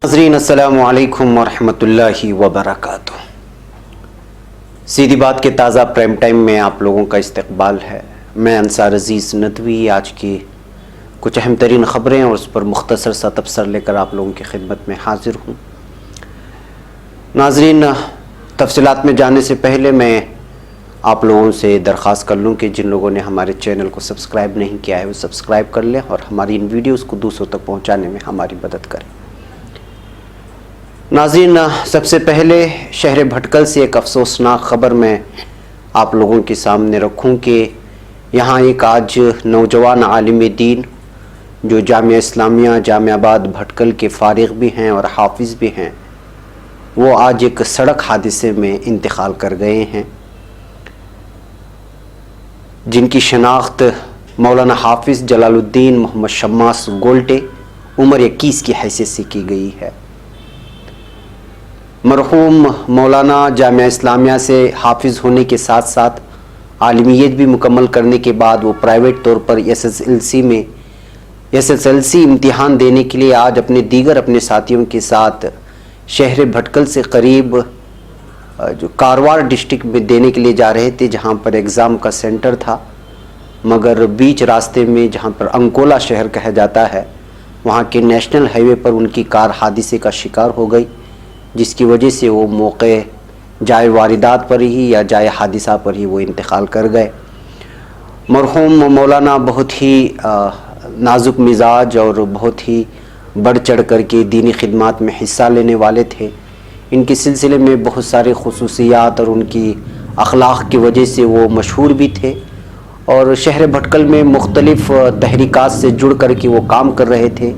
नाज़रीन अस्सलामु अलैकुम वरहमतुल्लाहि वबरकातुह। सीधी बात के ताज़ा प्राइम टाइम में आप लोगों का इस्तकबाल है। मैं अंसार अज़ीज़ नदवी आज की कुछ अहम तरीन ख़बरें और उस पर मुख्तसर सा तबसर लेकर आप लोगों की खिदमत में हाजिर हूँ। नाज़रीन, तफसीलात में जाने से पहले मैं आप लोगों से दरख्वास्त कर लूँ कि जिन लोगों ने हमारे चैनल को सब्सक्राइब नहीं किया है वो सब्सक्राइब कर लें और हमारी इन वीडियोज़ को दूसरों तक पहुँचाने में हमारी मदद करें। नाज़रीन, सबसे पहले शहर भटकल से एक अफसोसनाक ख़बर मैं आप लोगों के सामने रखूं कि यहाँ एक आज नौजवान आलिम दीन जो जामिया इस्लामिया जामियाबाद भटकल के फ़ारिग़ भी हैं और हाफिज़ भी हैं, वो आज एक सड़क हादसे में इंतकाल कर गए हैं, जिनकी शनाख्त मौलाना हाफिज़ जलालुद्दीन मोहम्मद शम्मास गोल्टे उम्र 21 की हैसियत से की गई है। मरहूम मौलाना जामिया इस्लामिया से हाफिज़ होने के साथ साथ आलिमियत भी मुकम्मल करने के बाद वो प्राइवेट तौर पर एसएसएलसी इम्तिहान देने के लिए आज अपने साथियों के साथ शहर भटकल से करीब जो कारवार डिस्ट्रिक्ट में देने के लिए जा रहे थे, जहाँ पर एग्ज़ाम का सेंटर था, मगर बीच रास्ते में जहाँ पर अंकोला शहर कहा जाता है, वहाँ के नेशनल हाईवे पर उनकी कार हादसे का शिकार हो गई, जिसकी वजह से वो मौके जाए वारदात पर ही या जाए हादिसा पर ही वो इंतकाल कर गए। मरहूम मौलाना बहुत ही नाजुक मिजाज और बहुत ही बढ़ चढ़ कर के दीनी खिदमत में हिस्सा लेने वाले थे। इनके सिलसिले में बहुत सारे खुसूसियात और उनकी अखलाक की वजह से वो मशहूर भी थे और शहर भटकल में मुख्तलिफ़ तहरीकात से जुड़ कर के वो काम कर रहे थे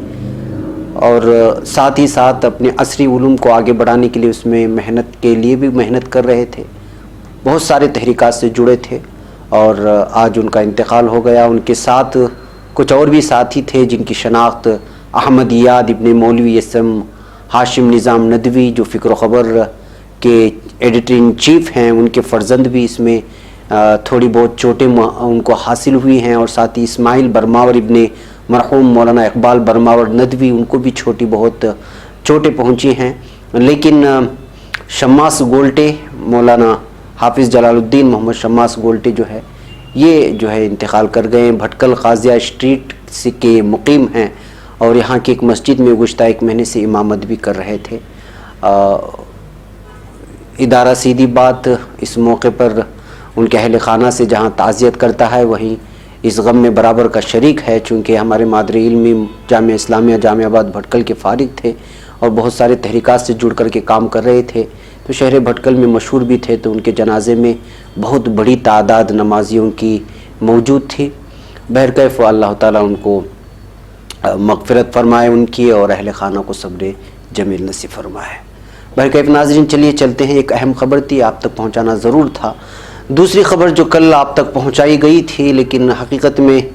और साथ ही साथ अपने असरी उलूम को आगे बढ़ाने के लिए उसमें मेहनत कर रहे थे। बहुत सारे तहरीकात से जुड़े थे और आज उनका इंतकाल हो गया। उनके साथ कुछ और भी साथी थे जिनकी शनाख्त अहमद याद इब्ने मौलवी यसम हाशिम निज़ाम नदवी जो फ़िक्र ख़बर के एडिटर इन चीफ़ हैं, उनके फ़र्जंद भी इसमें थोड़ी बहुत चोटें उनको हासिल हुई हैं और साथ ही इस्माइल बरमावर इब्ने मरहूम मौलाना इकबाल बरमावर नदवी, उनको भी छोटी बहुत चोटें पहुंची हैं। लेकिन शम्मास गोल्टे मौलाना हाफिज़ जलालुद्दीन मोहम्मद शम्मास गोल्टे जो है इंतकाल कर गए। भटकल काजिया स्ट्रीट के मुकीम हैं और यहाँ की एक मस्जिद में गुज़श्ता 1 महीने से इमामत भी कर रहे थे। इदारा सीधी बात इस मौके पर उनके अहल खाना से जहाँ ताज़ियत करता है, वहीं इस गम में बराबर का शरीक है, चूँकि हमारे मादरे इल्मी जामिया इस्लामिया जामियाबाद भटकल के फ़ारिग़ थे और बहुत सारे तहरीकात से जुड़ कर के काम कर रहे थे, तो शहर भटकल में मशहूर भी थे, तो उनके जनाजे में बहुत बड़ी तादाद नमाजियों की मौजूद थी। बहरकैफ़ अल्लाह ताला उनको मग़फ़िरत फ़रमाए उनकी और अहल खाना को सब्र जमील नसीब फ़रमाए। बहरकैफ़ नाज़रीन, चलिए चलते हैं। एक अहम ख़बर थी, आप तक पहुँचाना ज़रूर था। दूसरी ख़बर जो कल आप तक पहुंचाई गई थी, लेकिन हकीकत में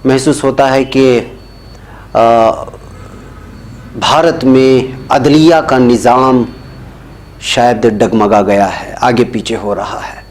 महसूस होता है कि भारत में अदलिया का निज़ाम शायद डगमगा गया है, आगे पीछे हो रहा है।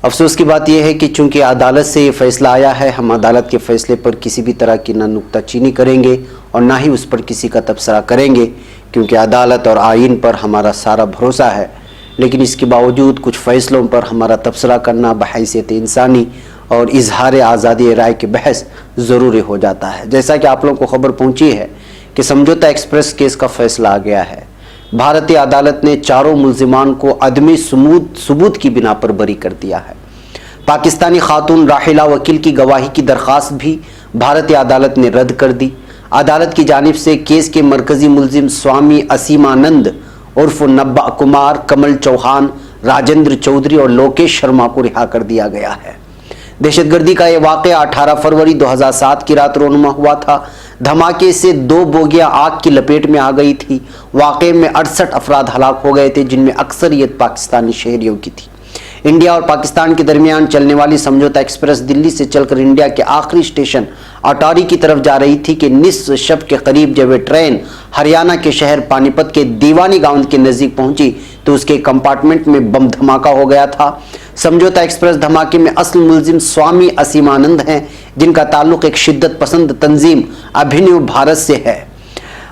अफसोस की बात यह है कि चूँकि अदालत से ये फ़ैसला आया है, हम अदालत के फ़ैसले पर किसी भी तरह की ना नुक्ताचीनी करेंगे और ना ही उस पर किसी का तबसरा करेंगे, क्योंकि अदालत और आइन पर हमारा सारा भरोसा है। लेकिन इसके बावजूद कुछ फ़ैसलों पर हमारा तबसरा करना बहैसियत इंसानी और इजहार आज़ादी राय के बहस ज़रूरी हो जाता है। जैसा कि आप लोगों को ख़बर पहुंची है कि समझौता एक्सप्रेस केस का फ़ैसला आ गया है। भारतीय अदालत ने चारों मुल्ज़िमान को अदमी सबूत की बिना पर बरी कर दिया है। पाकिस्तानी खातून राहिला वकील की गवाही की दरख्वास्त भी भारतीय अदालत ने रद्द कर दी। अदालत की जानिब से केस के मरकज़ी मुल्ज़िम स्वामी असीमानंद उर्फ नब्बा कुमार, कमल चौहान, राजेंद्र चौधरी और लोकेश शर्मा को रिहा कर दिया गया है। दहशतगर्दी का यह वाक़या 18 फरवरी 2007 की रात रोनुमा हुआ था। धमाके से 2 बोगियां आग की लपेट में आ गई थी। वाक़े में 68 अफराद हलाक हो गए थे, जिनमें अक्सरियत पाकिस्तानी शहरियों की थी। इंडिया और पाकिस्तान के दरमियान चलने वाली समझौता एक्सप्रेस दिल्ली से चलकर इंडिया के आखिरी स्टेशन अटारी की तरफ जा रही थी कि निस्फ शब के करीब जब वे ट्रेन हरियाणा के शहर पानीपत के दीवानी गांव के नज़दीक पहुंची तो उसके कंपार्टमेंट में बम धमाका हो गया था। समझौता एक्सप्रेस धमाके में असल मुल्जिम स्वामी असीमानंद हैं, जिनका ताल्लुक एक शिद्दत पसंद तंजीम अभिनव भारत से है।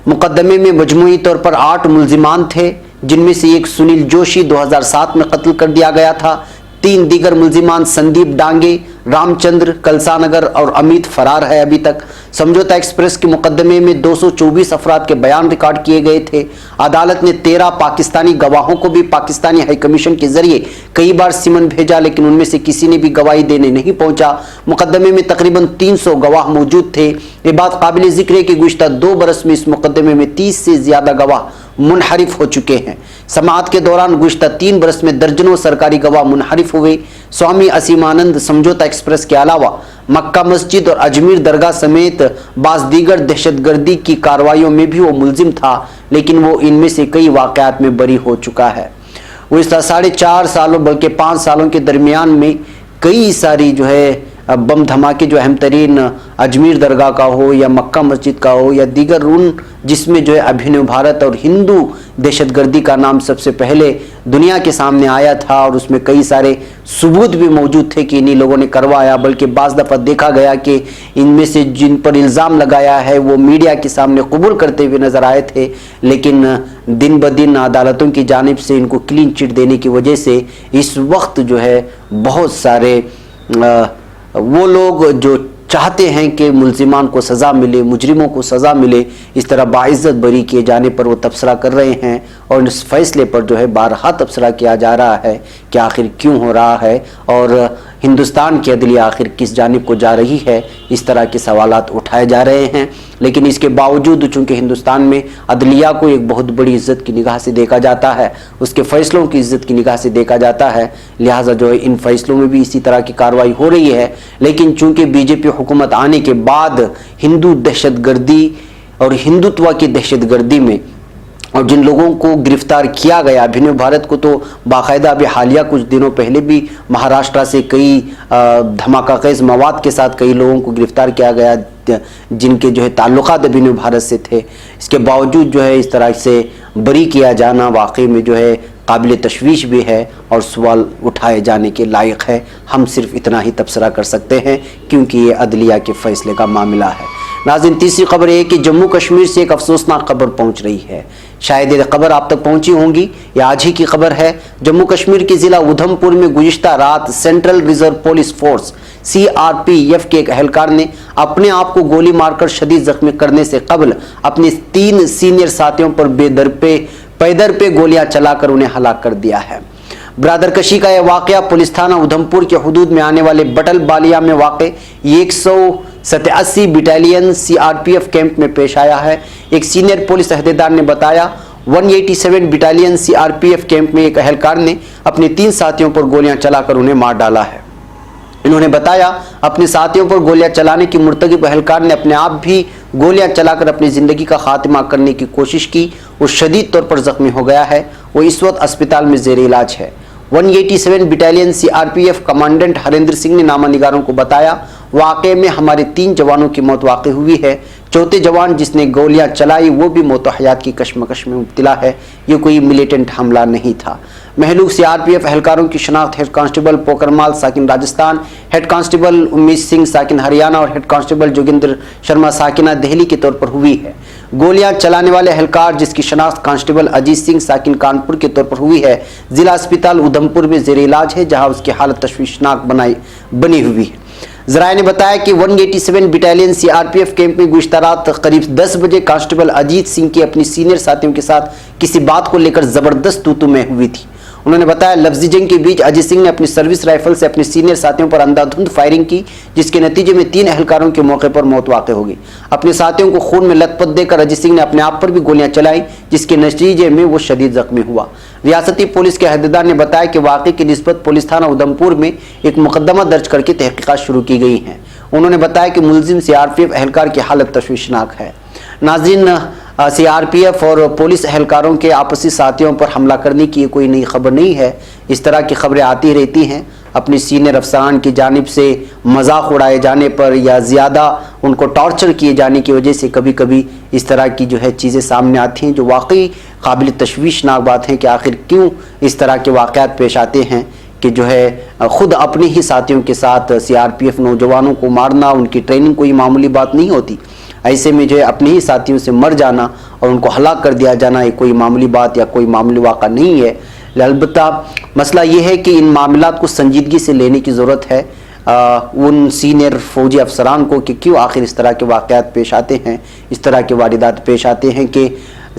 मुकदमे में मजमूई तौर पर 8 मुलजिमान थे, जिनमें से एक सुनील जोशी 2007 में कत्ल कर दिया गया था। 3 दीगर मुलजिमान संदीप डांगे, रामचंद्र कलसानगर और अमित फरार है अभी तक। समझौता एक्सप्रेस के मुकदमे में 224 अफराद के बयान रिकॉर्ड किए गए थे। अदालत ने 13 पाकिस्तानी गवाहों को भी पाकिस्तानी हाई कमीशन के जरिए कई बार सिमन भेजा, लेकिन उनमें से किसी ने भी गवाही देने नहीं पहुंचा। मुकदमे में तकरीबन 300 गवाह मौजूद थे। ये बात काबिल जिक्र है कि गुज़िश्ता 2 बरस में इस मुकदमे में 30 से ज्यादा गवाह मुनहरिफ हो चुके हैं। समाअत के दौरान गुज़िश्ता 3 बरस में दर्जनों सरकारी गवाह मुनहरिफ हुए। स्वामी असीमानंद समझौता एक्सप्रेस के अलावा मक्का मस्जिद और अजमेर दरगाह समेत बाज़ दीगर दहशतगर्दी की कार्रवाइयों में भी वो मुलजिम था, लेकिन वो इनमें से कई वाक़यात में बरी हो चुका है। वो इस 4.5 सालों बल्कि 5 सालों के दरमियान में कई सारी जो है बम धमाके जो अहम तरीन अजमेर दरगाह का हो या मक्का मस्जिद का हो या दीगर उन जिसमें जो है अभिनव भारत और हिंदू दहशतगर्दी का नाम सबसे पहले दुनिया के सामने आया था, और उसमें कई सारे सबूत भी मौजूद थे कि इन्हीं लोगों ने करवाया। बल्कि बाज़ दफ़ा देखा गया कि इनमें से जिन पर इल्ज़ाम लगाया है वो मीडिया के सामने कबूल करते हुए नज़र आए थे, लेकिन दिन ब दिन अदालतों की जानिब से इनको क्लीन चिट देने की वजह से इस वक्त जो है बहुत सारे वो लोग जो चाहते हैं कि मुलजिमान को सज़ा मिले, मुजरिमों को सज़ा मिले, इस तरह बाइज़्ज़त बरी किए जाने पर वो तबसरा कर रहे हैं। और इस फैसले पर जो है बारहा तबसरा किया जा रहा है कि आखिर क्यों हो रहा है और हिंदुस्तान की अदलिया आखिर किस जानिब को जा रही है। इस तरह के सवालात उठाए जा रहे हैं, लेकिन इसके बावजूद चूँकि हिंदुस्तान में अदलिया को एक बहुत बड़ी इज़्ज़त की निगाह से देखा जाता है, उसके फ़ैसलों की इज़्ज़त की निगाह से देखा जाता है, लिहाजा जो है इन फैसलों में भी इसी तरह की कार्रवाई हो रही है। लेकिन चूँकि बीजेपी हुकूमत आने के बाद हिंदू दहशतगर्दी और हिंदुत्व की दहशतगर्दी में और जिन लोगों को गिरफ्तार किया गया, अभिनव भारत को तो बाकायदा अभी हालिया कुछ दिनों पहले भी महाराष्ट्र से कई धमाकाखेज़ मवाद के साथ कई लोगों को गिरफ्तार किया गया जिनके जो है ताल्लुकात अभिनव भारत से थे। इसके बावजूद जो है इस तरह से बरी किया जाना वाकई में जो है काबिल तशवीश भी है और सवाल उठाए जाने के लायक है। हम सिर्फ इतना ही तबसरा कर सकते हैं क्योंकि ये अदलिया के फ़ैसले का मामला है। नाज़रीन, तीसरी खबर है कि जम्मू कश्मीर से एक अफसोसनाक खबर पहुंच रही है। शायद ये खबर आप तक पहुंची होंगी, ये आज ही की खबर है। जम्मू कश्मीर के ज़िला उधमपुर में गुज़िश्ता रात central reserve police force CRPF के एक एहलकार ने अपने आप को गोली मारकर शदीद जख्मी करने से कबल अपने 3 सीनियर साथियों पर पैदर पे गोलियां चलाकर उन्हें हलाक कर दिया है। बरादरकशी का यह वाक़या पुलिस थाना उधमपुर के हुदूद में आने वाले बटल बालिया में वाक़े 187 बटालियन CRPF कैंप में पेश आया है। एक सीनियर पुलिस अहदेदार ने बताया 187 बटालियन CRPF कैंप में एक एहलकार ने अपने 3 साथियों पर गोलियां चलाकर उन्हें मार डाला है। इन्होंने बताया अपने साथियों पर गोलियां चलाने की मुर्तकिब एहलकार ने अपने आप भी गोलियां चलाकर अपनी ज़िंदगी का खात्मा करने की कोशिश की। वो शदीद तौर पर ज़ख्मी हो गया है, वो इस वक्त अस्पताल में ज़ेर इलाज है। 187 battalion CRPF commandant Harendra Singh ने नामा निगारों को बताया वाक़े में हमारे 3 जवानों की मौत वाक़ हुई है। चौथे जवान जिसने गोलियां चलाई वो भी मौत हयात की कशमकश में मुब्तला है। ये कोई मिलिटेंट हमला नहीं था। महलूक CRPF एहलकारों की शनाख्त हेड कांस्टेबल पोकरमाल साकिन राजस्थान, हेड कांस्टेबल उम्मीद सिंह साकिन हरियाणा और हेड कांस्टेबल जोगिंदर शर्मा साकिना दिल्ली के तौर पर हुई है। गोलियां चलाने वाले एहलकार जिसकी शनाख्त कांस्टेबल अजीत सिंह साकिन कानपुर के तौर पर हुई है, जिला अस्पताल उधमपुर में ज़ेर इलाज है, जहां उसकी हालत तशवीशनाक बनी हुई है। ज़राए ने बताया कि 187 बटालियन CRPF कैंप में गुज़िश्ता रात करीब 10 बजे कांस्टेबल अजीत सिंह की अपनी सीनियर साथियों के साथ किसी बात को लेकर ज़बरदस्त तू-तू में हुई थी। उन्होंने बताया लफ्ज़ी जंग के बीच अजीत सिंह ने अपनी सर्विस राइफल से अपने सीनियर साथियों पर अंधाधुंध फायरिंग की, जिसके नतीजे में 3 एहलकारों के मौके पर मौत वाक़ हो गई। अपने साथियों को खून में लथपथ देकर अजीत सिंह ने अपने आप पर भी गोलियां चलाई, जिसके नतीजे में वो शदीद जख्मी हुआ। रियासती पुलिस के अहदेदार ने बताया कि वाक़े की निस्बत पुलिस थाना उधमपुर में एक मुकदमा दर्ज करके तहकीकात शुरू की गई हैं। उन्होंने बताया कि मुलजिम CRPF एहलकार की हालत तशवीशनाक है। नाज़रीन, CRPF और पुलिस एहलकारों के आपसी साथियों पर हमला करने की ये कोई नई खबर नहीं है। इस तरह की खबरें आती रहती हैं। अपनी सीनियर अफसरान की जानिब से मजाक उड़ाए जाने पर या ज़्यादा उनको टॉर्चर किए जाने की वजह से कभी कभी इस तरह की जो है चीज़ें सामने आती हैं, जो वाकई काबिल तशवीशनाक बात है कि आखिर क्यों इस तरह के वाक़यात पेश आते हैं कि जो है ख़ुद अपने ही साथियों के साथ CRPF नौजवानों को मारना, उनकी ट्रेनिंग कोई मामूली बात नहीं होती। ایسے میں جو ہے اپنے ہی ساتھیوں سے مر جانا اور ان کو ہلاک کر دیا جانا یہ کوئی معمولی بات یا کوئی معمولی واقعہ نہیں ہے. البتہ مسئلہ یہ ہے کہ ان معاملات کو سنجیدگی سے لینے کی ضرورت ہے ان سینئر فوجی افسران کو کہ کیوں آخر اس طرح کے واقعات پیش آتے ہیں, اس طرح کے واردات پیش آتے ہیں کہ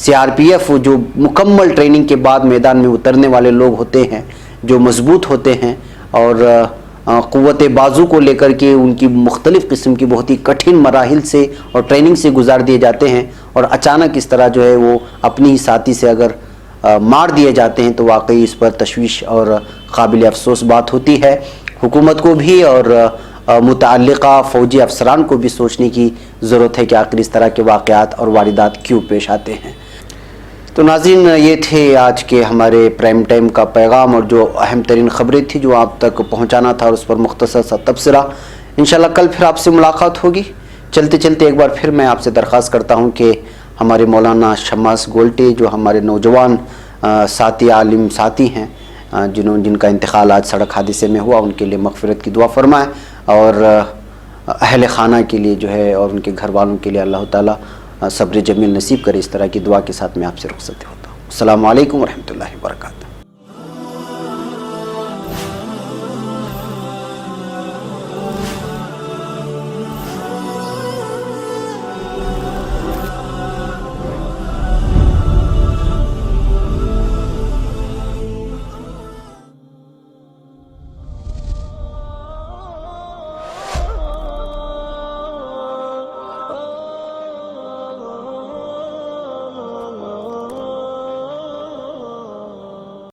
سی آر پی ایف جو مکمل ٹریننگ کے بعد میدان میں اترنے والے لوگ ہوتے ہیں, جو مضبوط ہوتے ہیں اور قوت بازو کو لے کر کے ان کی مختلف قسم کی بہت ہی کٹھن مراحل سے اور ٹریننگ سے گزار دیے جاتے ہیں, اور اچانک اس طرح جو ہے وہ اپنی ہی ساتھی سے اگر مار دیے جاتے ہیں تو واقعی اس پر تشویش اور قابل افسوس بات ہوتی ہے. حکومت کو بھی اور متعلقہ فوجی افسران کو بھی سوچنے کی ضرورت ہے کہ آخر اس طرح کے واقعات اور واردات کیوں پیش آتے ہیں. تو ناظرین, یہ تھے آج کے ہمارے پرائم ٹائم کا پیغام اور جو اہم ترین خبریں تھیں جو آپ تک پہنچانا تھا اور اس پر مختصر سا تبصرہ. انشاءاللہ کل پھر آپ سے ملاقات ہوگی. چلتے چلتے ایک بار پھر میں آپ سے درخواست کرتا ہوں کہ ہمارے مولانا شماس گولٹے جو ہمارے نوجوان ساتھی عالم ساتھی ہیں جن کا انتقال آج سڑک حادثے میں ہوا, ان کے لیے مغفرت کی دعا فرمائیں اور اہل خانہ کے لیے جو ہے اور ان کے گھر والوں کے لیے اللہ تعالیٰ صبر جمیل نصیب کرے. اس طرح کی دعا کے ساتھ میں آپ سے رخصت ہوتا ہوں. السلام علیکم ورحمۃ اللہ وبرکاتہ.